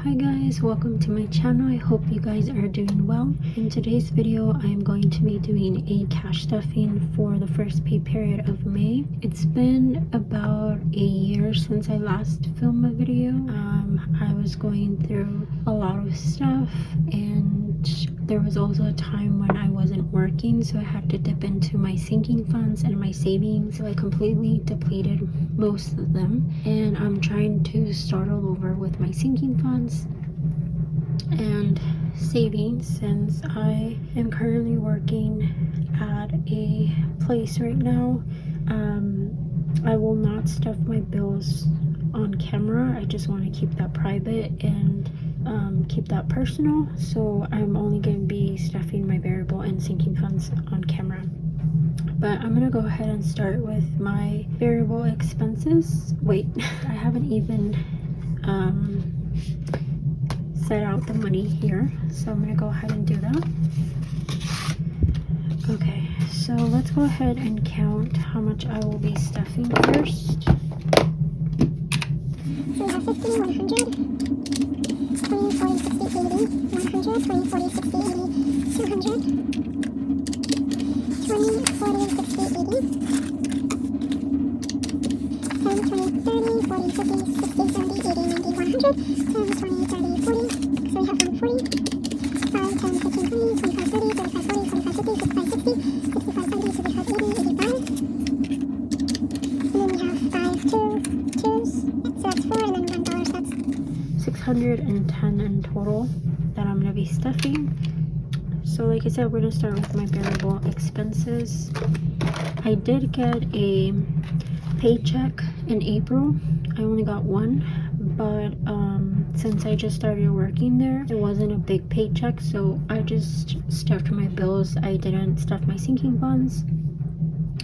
Hi guys, welcome to my channel. I hope you guys are doing well. In today's video, I am going to be doing a cash stuffing for the first pay period of May. It's been about a year since I last filmed a video. I was going through a lot of stuff, and there was also a time when I wasn't working, so I had to dip into my sinking funds and my savings. So I completely depleted most of them, and I'm trying to start all over with my sinking funds and savings, since I am currently working at a place right now. I will not stuff my bills on camera. I just want to keep that private and keep that personal, so I'm only going to be stuffing my variable and sinking funds on camera. But I'm gonna go ahead and start with my variable expenses. Wait, I haven't even set out the money here, so I'm gonna go ahead and do that. Okay, so let's go ahead and count how much I will be stuffing first. So we have 50, 100, 20, 40, 60, 80, 100, 20, 40, 60, 80, 200, 20, 40, 60, 80, 10, 20, 30, 40, 50, 60, 70, 80, 90, 100, 10, 20, 30, 40, so we have 140, 5, 10, 15, 20, 25, 30, 35, 40, 45, 50, 55, 60, 65, 70, 75, 80, 85, and then we have 5, 2, 2s, so that's 4, and then $1, that's 610 in total that I'm gonna be stuffing. So like I said, we're gonna start with my variable expenses. I did get a paycheck in April. I only got one, but since I just started working there, it wasn't a big paycheck, so I just stuffed my bills. I didn't stuff my sinking funds.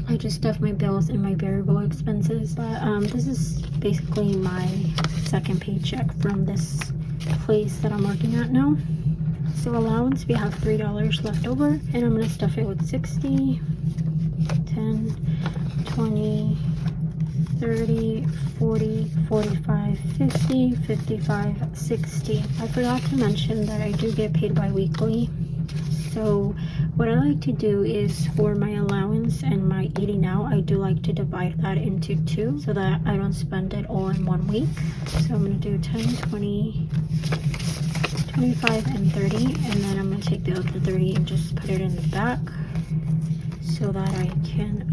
I just stuffed my bills and my variable expenses. But this is basically my second paycheck from this place that I'm working at now. So allowance, we have $3 left over, and I'm gonna stuff it with 60, 10, 20, 30, 40, 45, 50, 55, 60. I forgot to mention that I do get paid bi-weekly. So what I like to do is, for my allowance and my eating out, I do like to divide that into two so that I don't spend it all in 1 week. So I'm gonna do 10, 20, 25, and 30, and then I'm gonna take the other 30 and just put it in the back so that I can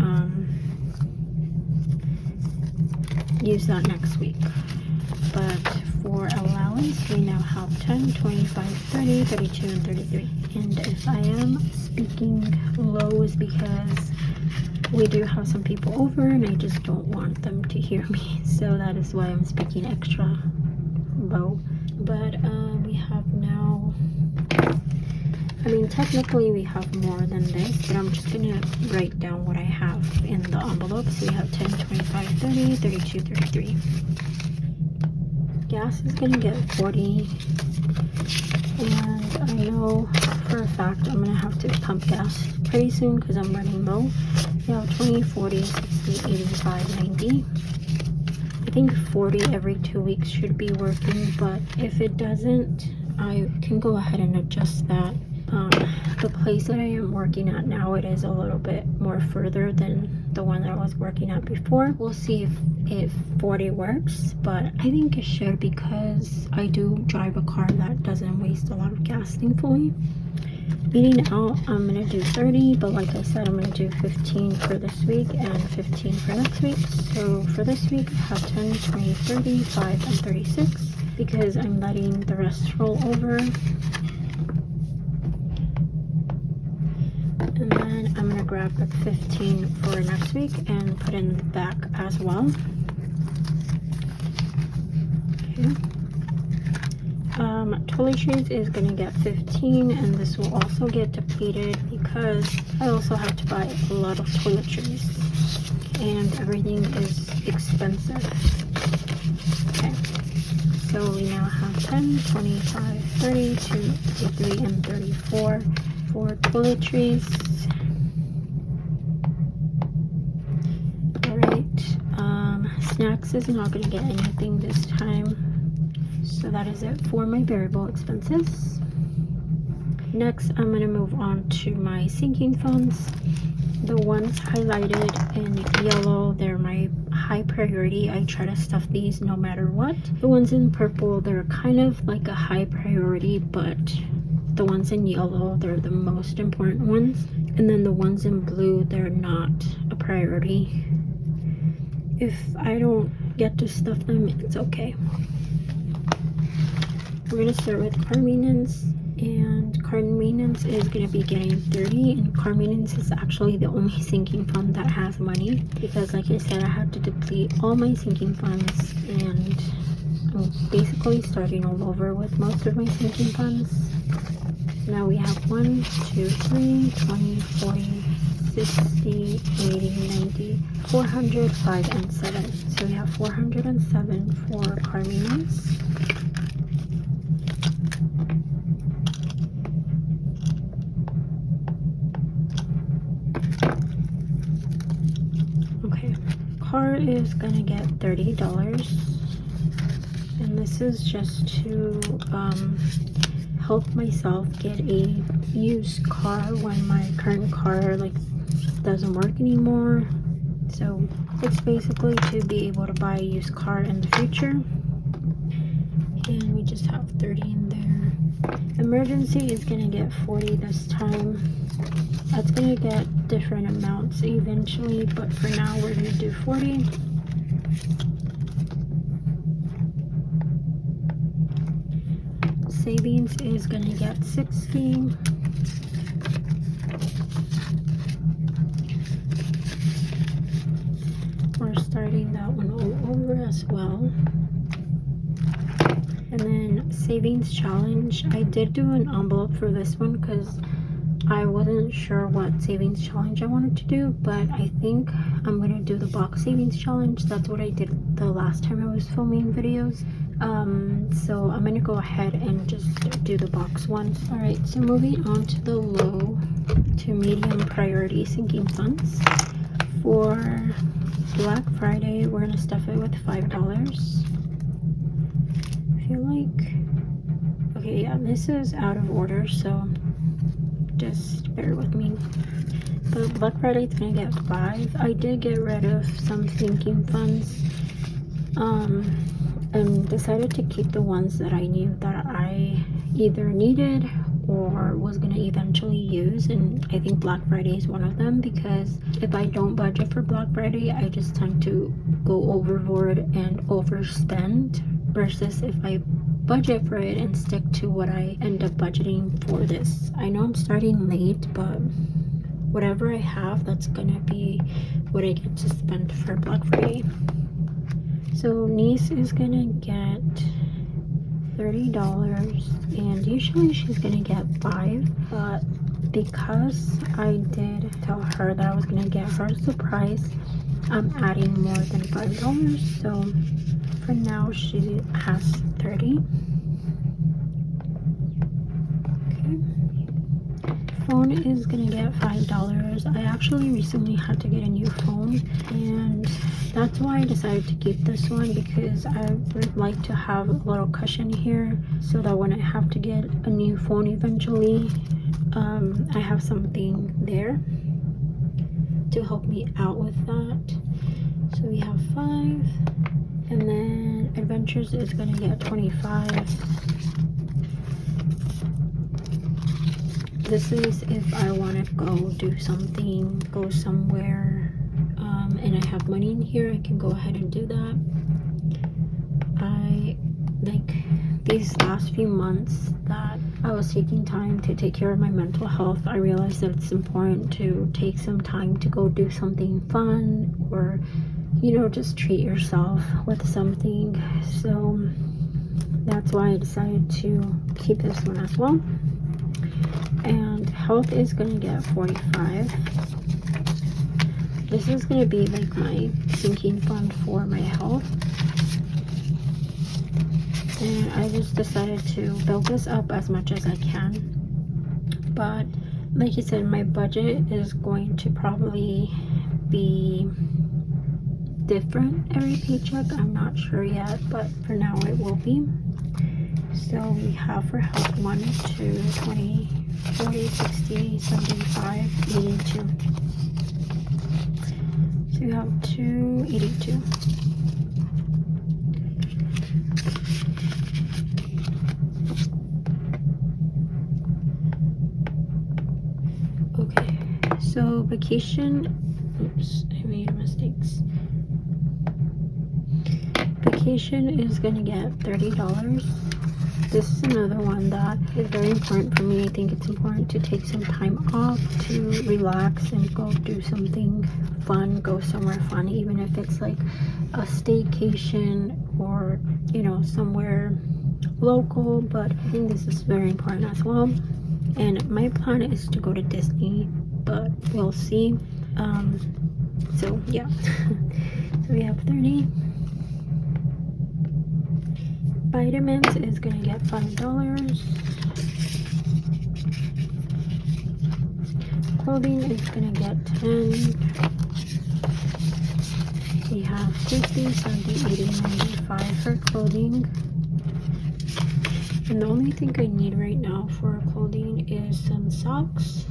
use that next week. But for allowance, we now have 10, 25, 30, 32, and 33. And if I am speaking low, is because we do have some people over and I just don't want them to hear me, so that is why I'm speaking extra low. But we have now, I mean, technically we have more than this, but I'm just gonna write down what I have in the envelope. So we have 10, 25, 30, 32, 33. Gas is gonna get 40, and I know for a fact I'm gonna have to pump gas pretty soon because I'm running low. We have 20, 40, 60, 85, 90. I think 40 every 2 weeks should be working, but if it doesn't, I can go ahead and adjust that. The place that I am working at now, it is a little bit more further than the one that I was working at before. We'll see if 40 works, but I think it should because I do drive a car that doesn't waste a lot of gas, thankfully. Eating out, I'm gonna do 30, but like I said, I'm gonna do 15 for this week and 15 for next week. So for this week, I have 10, 20, 30, 5, and 36 because I'm letting the rest roll over. And then I'm gonna grab the 15 for next week and put in the back as well. Okay. Toiletries is gonna get 15, and this will also get depleted because I also have to buy a lot of toiletries and everything is expensive. Okay, so we now have 10, 25, 32, 33, and 34 for toiletries. Alright, snacks is not gonna get anything this time. So that is it for my variable expenses. Next, I'm going to move on to my sinking funds. The ones highlighted in yellow, they're my high priority. I try to stuff these no matter what. The ones in purple, they're kind of like a high priority, but the ones in yellow, they're the most important ones. And then the ones in blue, they're not a priority. If I don't get to stuff them, it's okay. We're going to start with car maintenance. And car maintenance is going to be getting 30, and car maintenance is actually the only sinking fund that has money, because like I said, I had to deplete all my sinking funds, and I'm basically starting all over with most of my sinking funds. So now we have 1, 2, 3, 20, 40, 60, 80, 90, 400, 5, and 7. So we have 407 for car maintenance. Okay, car is gonna get $30, and this is just to help myself get a used car when my current car like doesn't work anymore. So it's basically to be able to buy a used car in the future. And we just have 30 in there. Emergency is gonna get 40 this time. That's gonna get different amounts eventually, but for now we're gonna do 40. Savings is gonna get 60. We're starting that one all over as well. And then savings challenge, I did do an envelope for this one because I wasn't sure what savings challenge I wanted to do, but I think I'm going to do the box savings challenge. That's what I did the last time I was filming videos. So I'm going to go ahead and just do the box one. Alright, so moving on to the low to medium priority sinking funds. For Black Friday, we're going to stuff it with $5. I feel like, okay, yeah, this is out of order, so just bear with me. But Black Friday is gonna get 5. I did get rid of some sinking funds, and decided to keep the ones that I knew that I either needed or was gonna eventually use, and I think Black Friday is one of them, because if I don't budget for Black Friday, I just tend to go overboard and overspend, versus if I budget for it and stick to what I end up budgeting for this. I know I'm starting late, but whatever I have, that's gonna be what I get to spend for Black Friday. So niece is gonna get $30, and usually she's gonna get 5, but because I did tell her that I was gonna get her a surprise, I'm adding more than $5, so for now she has 30. Phone is gonna get $5. I actually recently had to get a new phone, and that's why I decided to keep this one, because I would like to have a little cushion here so that when I have to get a new phone eventually, I have something there to help me out with that. So we have 5, and then Adventures is gonna get 25. This is if I want to go do something, go somewhere, and I have money in here, I can go ahead and do that. I like these last few months that I was taking time to take care of my mental health. I realized that it's important to take some time to go do something fun, or you know, just treat yourself with something. So that's why I decided to keep this one as well. And health is gonna get 45. This is gonna be like my sinking fund for my health, and I just decided to build this up as much as I can. But like I said, my budget is going to probably be different every paycheck. I'm not sure yet, but for now it will be. So we have for help 1, 2, 20, 40, 60, 75, 82. So you have 282. Okay, so vacation, oops, I made mistakes. Vacation is gonna get $30. This is another one that is very important for me. I think it's important to take some time off to relax and go do something fun, go somewhere fun, even if it's like a staycation or, you know, somewhere local. But I think this is very important as well. And my plan is to go to Disney, but we'll see. So yeah. So we have 30. Vitamins is gonna get $5. Clothing is gonna get 10. We have 50, 70, 80, 95 for clothing. And the only thing I need right now for clothing is some socks.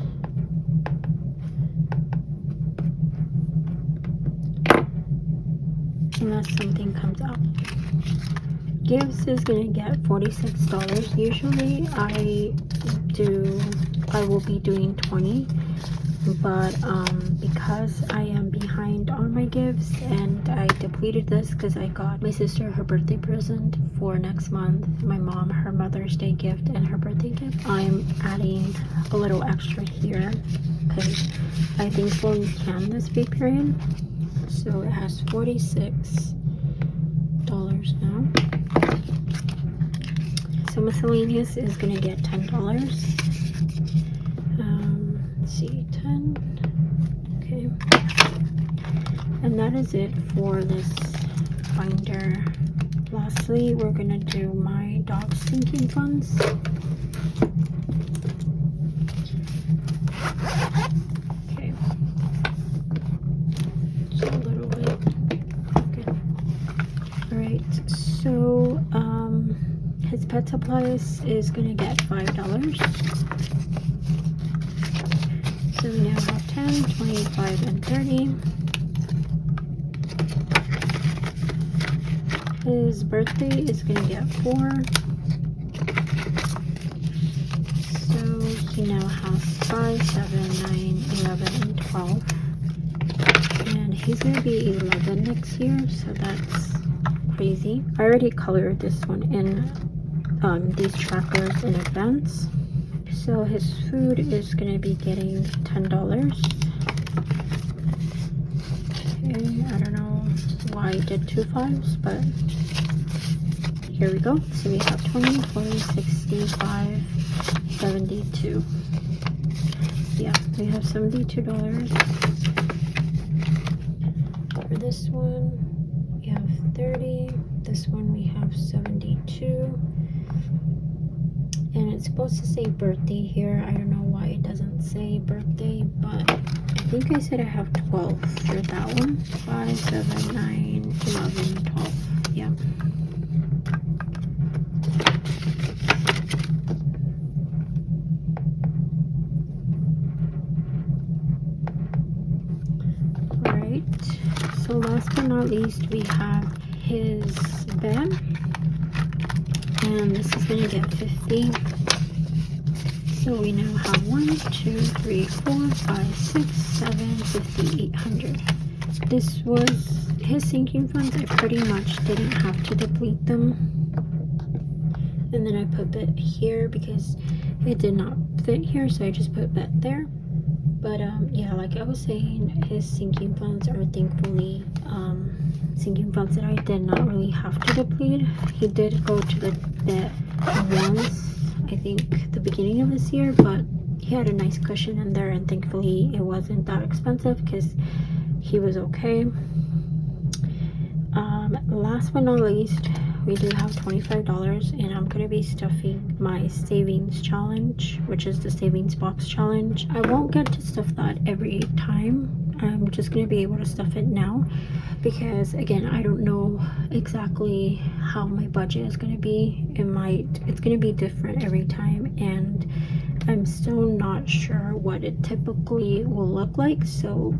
Unless something comes up. Gifts is gonna get $46. Usually I will be doing 20, but because I am behind on my gifts and I depleted this because I got my sister her birthday present for next month, my mom her Mother's Day gift, and her birthday gift, I'm adding a little extra here because I think we can this pay period. So it has $46 now. So miscellaneous is gonna get $10. Let's see, 10. Okay, and that is it for this binder. Lastly, we're gonna do my dog sinking funds. Okay, just a little bit. Okay. All right. So his pet supplies is gonna get $5. So we now have 10, 25, and 30. His birthday is gonna get 4. So he now has 5, 7, 9, 11, and 12. And he's gonna be 11 next year, so that's crazy. I already colored this one in these trackers in advance. So his food is gonna be getting $10. Okay, I don't know why I did 2 5s, but here we go. So we have 20, 40, 65, 72. Yeah, we have $72. For this one, we have 30. This one we have 72. And it's supposed to say birthday here. I don't know why it doesn't say birthday, but I think I said I have 12 for that one. 5, 7, 9, 11, 12. Yeah. Alright. So last but not least, we have his bed. And this is gonna get 50. So we now have 1, 2, 3, 4, 5, 6, 7, 50, 800. This was his sinking funds. I pretty much didn't have to deplete them. And then I put bed here because it did not fit here, so I just put bed there. But yeah, like I was saying, his sinking funds are thankfully sinking funds that I did not really have to deplete. He did go to the vet once, I think the beginning of this year, but he had a nice cushion in there, and thankfully it wasn't that expensive because he was okay. Last but not least, we do have $25, and I'm gonna be stuffing my savings challenge, which is the savings box challenge. I won't get to stuff that every time. I'm just gonna be able to stuff it now because, again, I don't know exactly how my budget is going to be. It's going to be different every time, and I'm still not sure what it typically will look like, so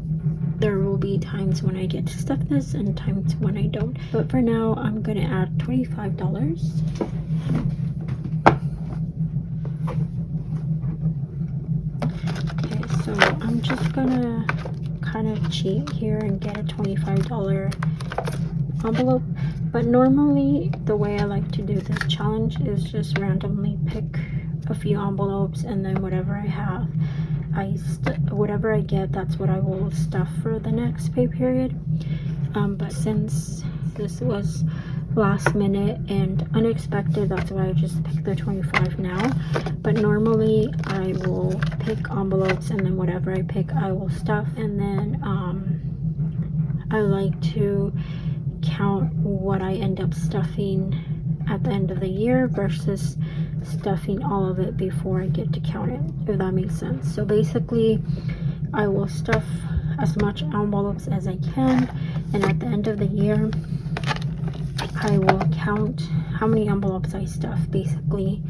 there will be times when I get to stuff this and times when I don't. But for now, I'm gonna add $25. Okay, so I'm just gonna kind of cheat here and get a $25 envelope. But normally, the way I like to do this challenge is just randomly pick a few envelopes, and then whatever I have, whatever I get, that's what I will stuff for the next pay period. But since this was last minute and unexpected, that's why I just picked the 25 now. But normally I will pick envelopes, and then whatever I pick I will stuff. And then I like to count what I end up stuffing at the end of the year versus stuffing all of it before I get to count it, if that makes sense. So basically I will stuff as much envelopes as I can, and at the end of the year I will count how many envelopes I stuff basically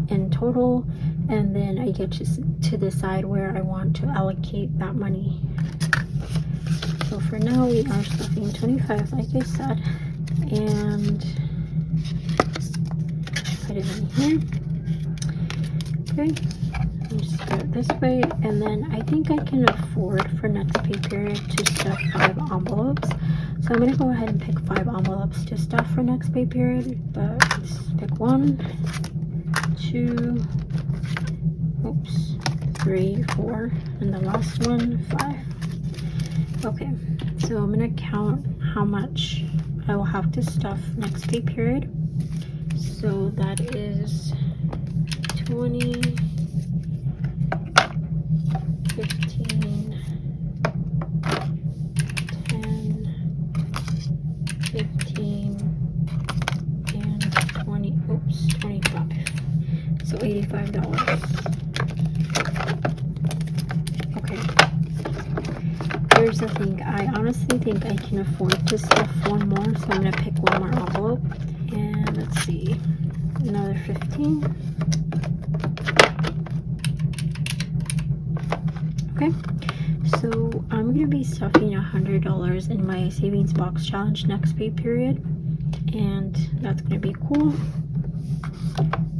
in total, and then I get to decide where I want to allocate that money. So for now we are stuffing 25 like I said, and put it in here. Okay, just go this way, and then I think I can afford for next pay period to stuff 5 envelopes. So I'm gonna go ahead and pick 5 envelopes to stuff for next pay period. But let's pick 1, 2, 3, 4, and the last one 5. Okay, so I'm gonna count how much I will have to stuff next pay period. So that is 20, 15, 10, 15, and 20, 25. So $85. Okay. Here's the thing. I honestly think I can afford to stuff one more, so I'm going to pick one more envelope. And let's see. Another 15. Okay, so I'm gonna be stuffing $100 in my savings box challenge next pay period, and that's gonna be cool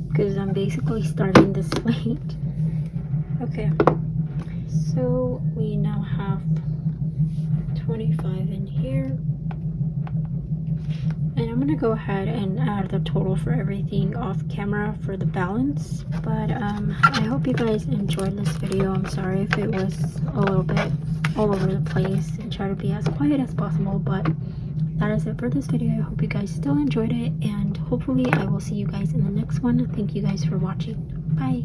because I'm basically starting this late. Okay, so we now have 25 in here. And I'm gonna go ahead and add the total for everything off camera for the balance. But I hope you guys enjoyed this video. I'm sorry if it was a little bit all over the place, and try to be as quiet as possible. But that is it for this video. I hope you guys still enjoyed it, and hopefully I will see you guys in the next one. Thank you guys for watching. Bye.